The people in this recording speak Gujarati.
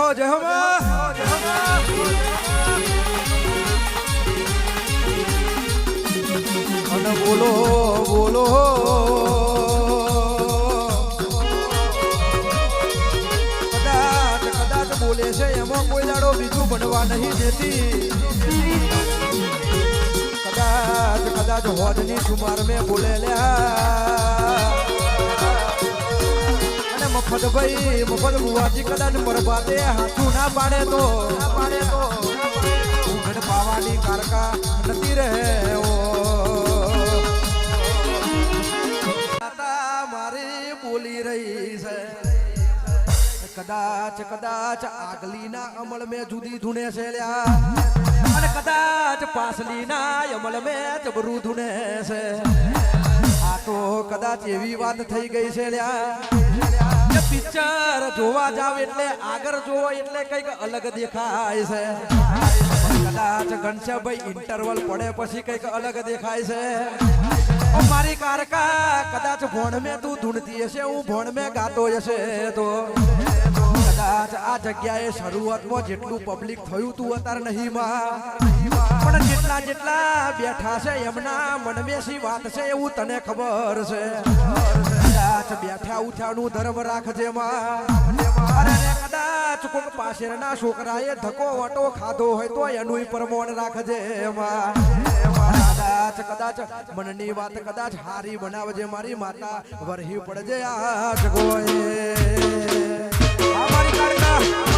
જય હો અને બોલો બોલો કદાચ કદાચ બોલે છે એમાં કોઈ દાડો બીજું બનવા નહીં દેતી કદાચ કદાચ હોદની સુમાર મેં બોલે લ્યા મફત ભાઈ મફત બુવાજી કદાચ પરબાતે હાથું ના પાડે તો ઉઘડ પાવાની કારકા નથી રહે મારી બોલી રહી છે કદાચ કદાચ આગલીના અમલ મેં જુદી ધૂણે છે લ્યા અને કદાચ પાછલીના અમલ મેં જબરું ધૂણે છે આ તો કદાચ એવી વાત થઈ ગઈ છે લ્યા પિક્ચર જોવા જાવ એટલે આગળ જોવો એટલે કઈક અલગ દેખાય છે કદાચ ઘનશ્યામભાઈ ઇન્ટરવલ પડે પછી કઈક અલગ દેખાય છે મારી કારકા કદાચ ભોણ મેં તું ધૂણતી હશે હું ભોણ મેં ગાતો હશે તો કદાચ આ જગ્યાએ શરૂઆતમાં જેટલું પબ્લિક થયું તું અત્યારે નહીં માં પણ જેટલા જેટલા બેઠા છે એમના મનમેસી વાત છે એવું તને ખબર છે કદાચ બેઠા ઉઠાનું ધર્મ રાખજે માં કદાચ કોઈક પાછળના છોકરાએ ધક્કો વટો ખાધો હોય તો એનું પ્રમાણ રાખજે માં કદાચ કદાચ મનની વાત કદાચ હારી બનાવજે મારી માતા વરહી પડજે આ જગોએ આ મારી કારકા